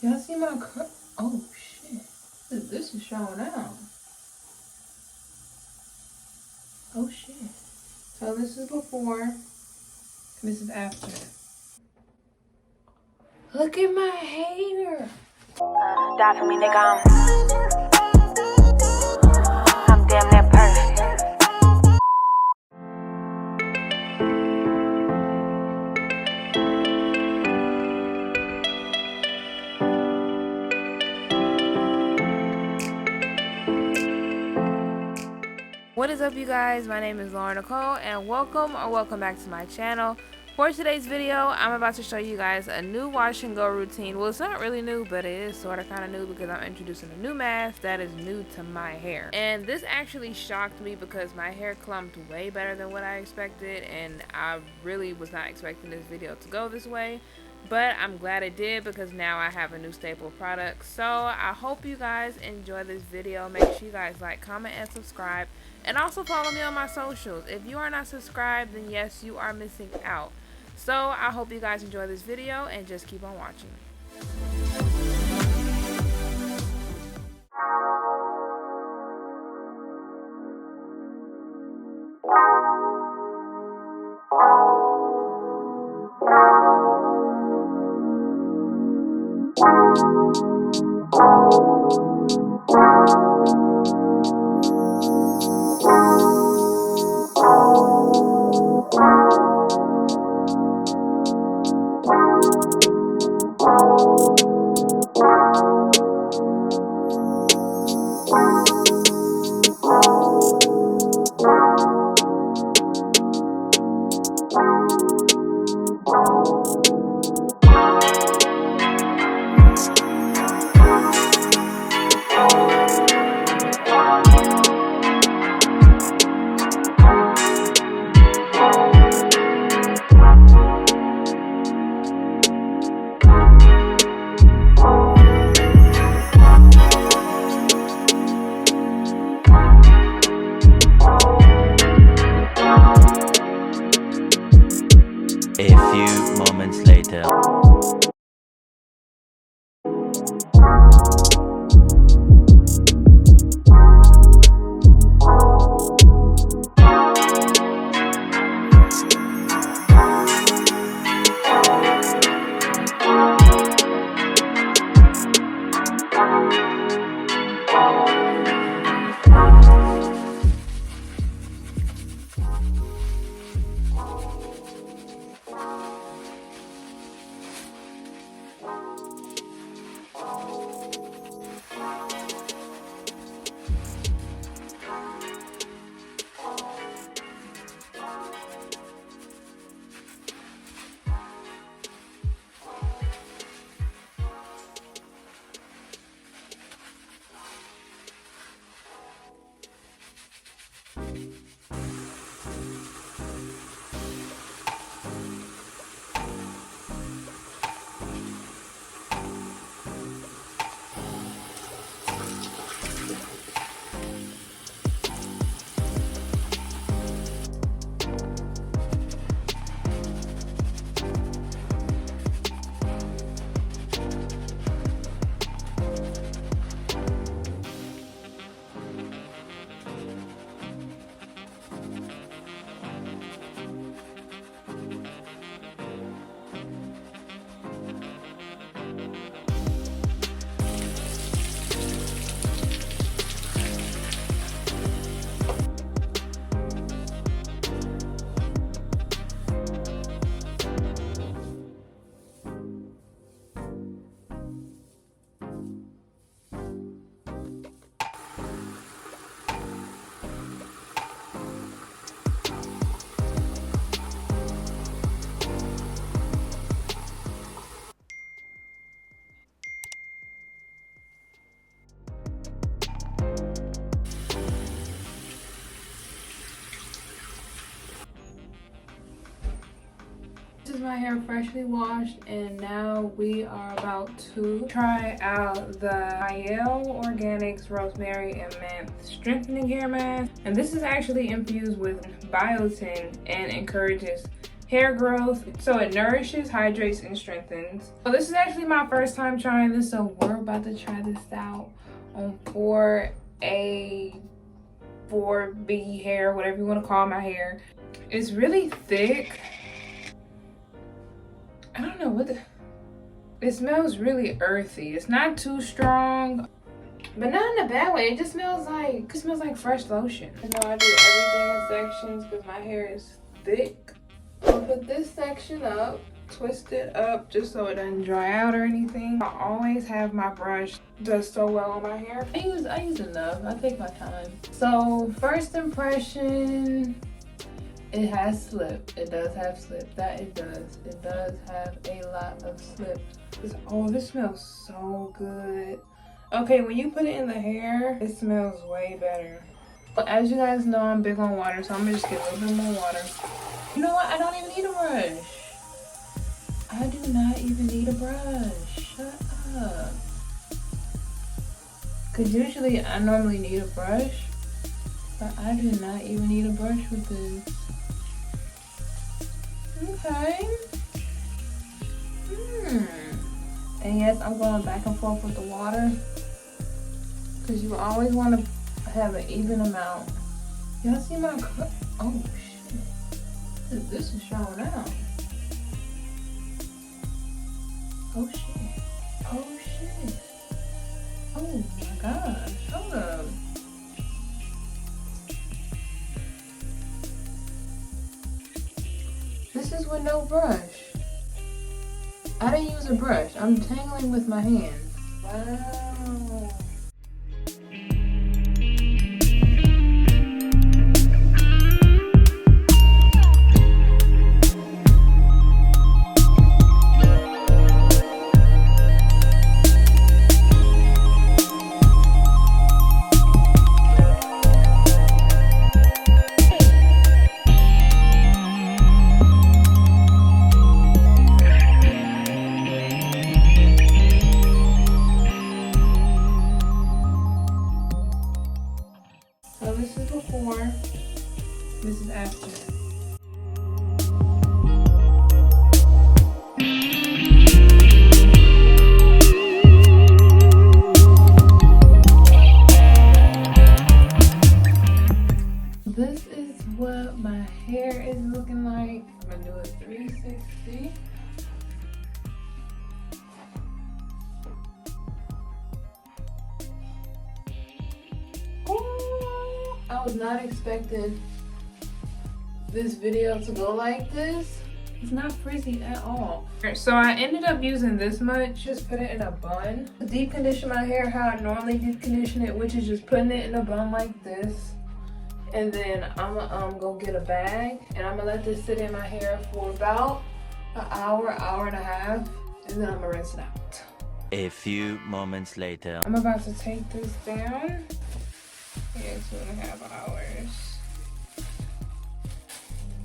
Y'all see my oh shit. This is showing out. Oh shit. So this is before. This is after. Look at my hair. Die for me, nigga. I'm damn near perfect. What is up, you guys? My name is Lauren Nicole, and welcome back to my channel. For today's video, I'm about to show you guys a new wash and go routine. Well, it's not really new, but it is sort of kind of new because I'm introducing a new mask that is new to my hair. And this actually shocked me because my hair clumped way better than what I expected, and I really was not expecting this video to go this way. But I'm glad it did because now I have a new staple product. So I hope you guys enjoy this video. Make sure you guys like, comment, and subscribe. And also follow me on my socials. If you are not subscribed, then yes, you are missing out. So I hope you guys enjoy this video and just keep on watching. A few moments later. This is my hair freshly washed, and now we are about to try out the Mielle Organics Rosemary and Mint Strengthening Hair Mask. And this is actually infused with biotin and encourages hair growth. So it nourishes, hydrates, and strengthens. So this is actually my first time trying this, so we're about to try this out on 4A, 4B hair, whatever you want to call my hair. It's really thick. I don't know what it smells really earthy. It's not too strong, but not in a bad way. It just smells like fresh lotion. You know, I do everything in sections because my hair is thick. I'll put this section up, twist it up just so it doesn't dry out or anything. I always have my brush. It does so well on my hair. I use enough. I take my time. So first impression, it has slip. It does have slip. That it does. It does have a lot of slip. Oh, this smells so good. Okay, when you put it in the hair, it smells way better. But as you guys know, I'm big on water, so I'm gonna just get a little bit more water. You know what? I don't even need a brush. I do not even need a brush. Shut up. Because usually I normally need a brush, but I do not even need a brush with this. Okay. And yes, I'm going back and forth with the water because you always want to have an even amount. Y'all see my cup? Oh shit. This is showing out. Oh shit. Oh shit. Oh my gosh. Hold up. This is with no brush. I didn't use a brush. I'm tangling with my hands. Wow. So this is before, this is after. This is what my hair is looking like. I'm gonna do a 360. I was not expecting this video to go like this. It's not frizzy at all. So I ended up using this much, just put it in a bun. Deep condition my hair how I normally deep condition it, which is just putting it in a bun like this. And then I'm gonna go get a bag and I'm gonna let this sit in my hair for about an hour, hour and a half, and then I'm gonna rinse it out. A few moments later. I'm about to take this down. Yeah, 2.5 hours.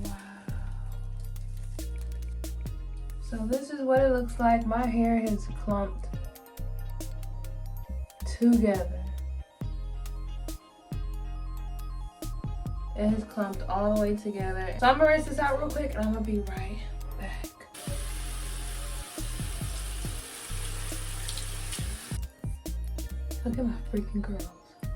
Wow. So this is what it looks like. My hair has clumped together. It has clumped all the way together. So I'm gonna rinse this out real quick and I'm gonna be right back. Look at my freaking curls.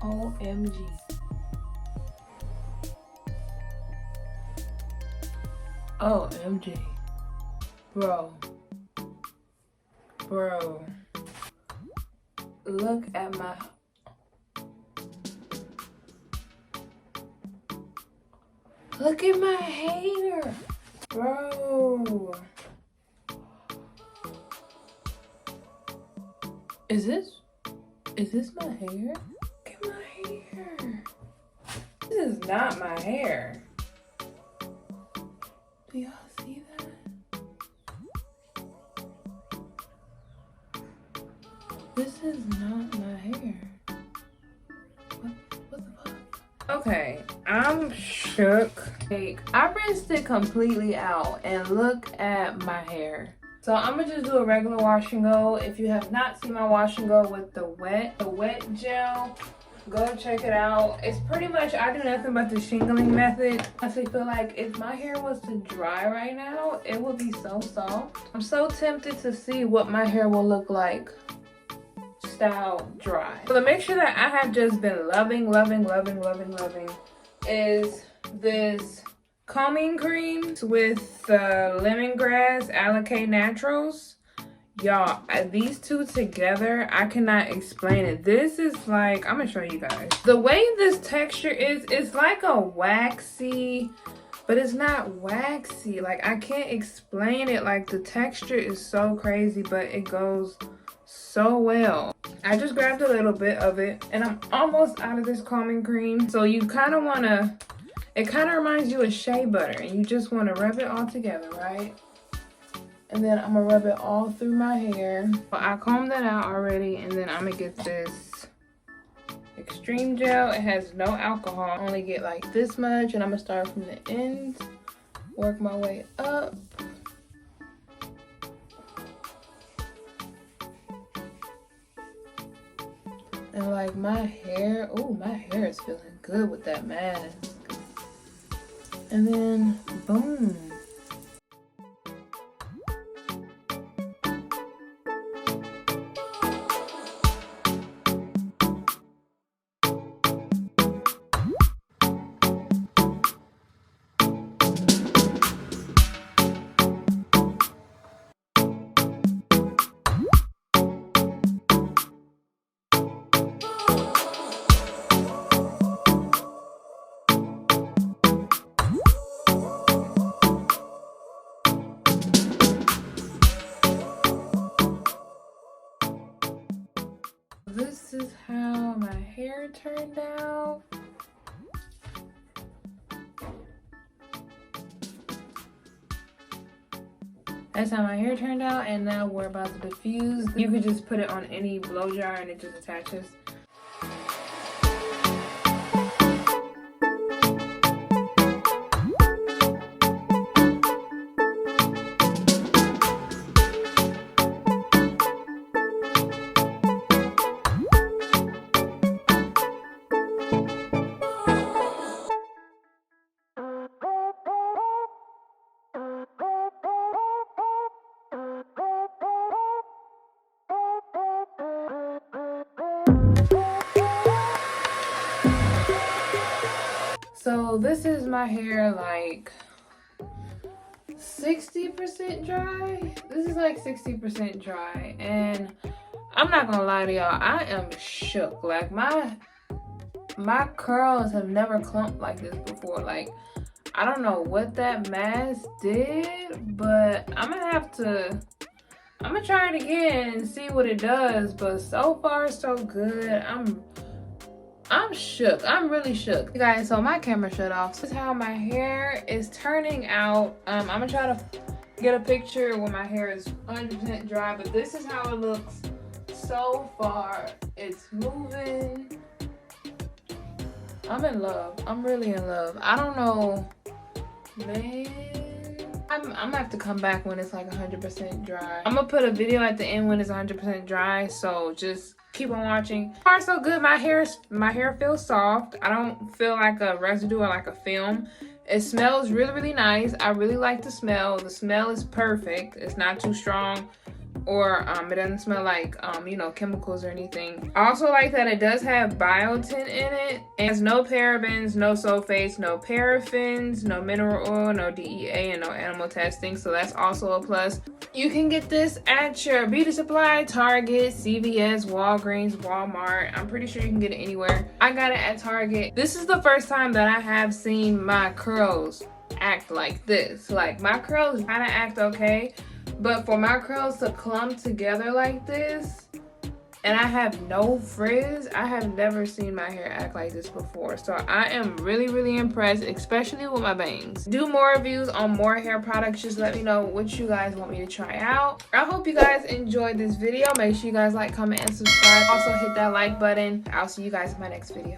OMG. OMG. Bro. Bro. Look at my... Look at my hair. Bro. Is this my hair? Look at my hair. This is not my hair. Do y'all see that? This is not my hair. What the fuck? Okay, I'm shook. Like, I rinsed it completely out and look at my hair. So I'm gonna just do a regular wash and go. If you have not seen my wash and go with the wet gel, Go check it out. It's pretty much, I do nothing but the shingling method. I honestly feel like if my hair was to dry right now, it would be so soft. I'm so tempted to see what my hair will look like style dry. So the mixture that I have just been loving is this combing cream with lemongrass Alikay Naturals. Y'all, these two together, I cannot explain it. This is like, I'm gonna show you guys. The way this texture is, it's like a waxy, but it's not waxy. Like, I can't explain it. Like, the texture is so crazy, but it goes so well. I just grabbed a little bit of it, and I'm almost out of this combing cream. So you kind of want to, it kind of reminds you of shea butter, and you just want to rub it all together, right? And then I'm gonna rub it all through my hair. So I combed that out already, and then I'm gonna get this extreme gel. It has no alcohol. I only get like this much, and I'm gonna start from the end, work my way up. And like my hair, oh, my hair is feeling good with that mask. And then, boom. This is how my hair turned out. That's how my hair turned out, and now we're about to diffuse. You could just put it on any blow jar and it just attaches. So this is my hair like 60% dry. This is like 60% dry, and I'm not gonna lie to y'all, I am shook. Like my curls have never clumped like this before. Like, I don't know what that mask did, but I'm gonna try it again and see what it does. But so far so good. I'm shook. I'm really shook. You guys, so my camera shut off. This is how my hair is turning out. I'm gonna try to get a picture when my hair is 100% dry, but this is how it looks so far. It's moving. I'm in love. I'm really in love. I don't know, man. I'm gonna have to come back when it's like 100% dry. I'm gonna put a video at the end when it's 100% dry, so just keep on watching. So far so good. My hair feels soft. I don't feel like a residue or like a film. It smells really nice. I really like the smell. The smell is perfect. It's not too strong, or it doesn't smell like you know, chemicals or anything. I also like that it does have biotin in it. It has no parabens, no sulfates, no paraffins, no mineral oil, no DEA, and no animal testing, so that's also a plus. You can get this at your beauty supply, Target, CVS, Walgreens, Walmart. I'm pretty sure you can get it anywhere. I got it at Target. This is the first time that I have seen my curls act like this. Like, my curls kind of act okay, but for my curls to clump together like this, and I have no frizz, I have never seen my hair act like this before. So I am really impressed, especially with my bangs. Do more reviews on more hair products. Just let me know what you guys want me to try out. I hope you guys enjoyed this video. Make sure you guys like, comment, and subscribe. Also hit that like button. I'll see you guys in my next video.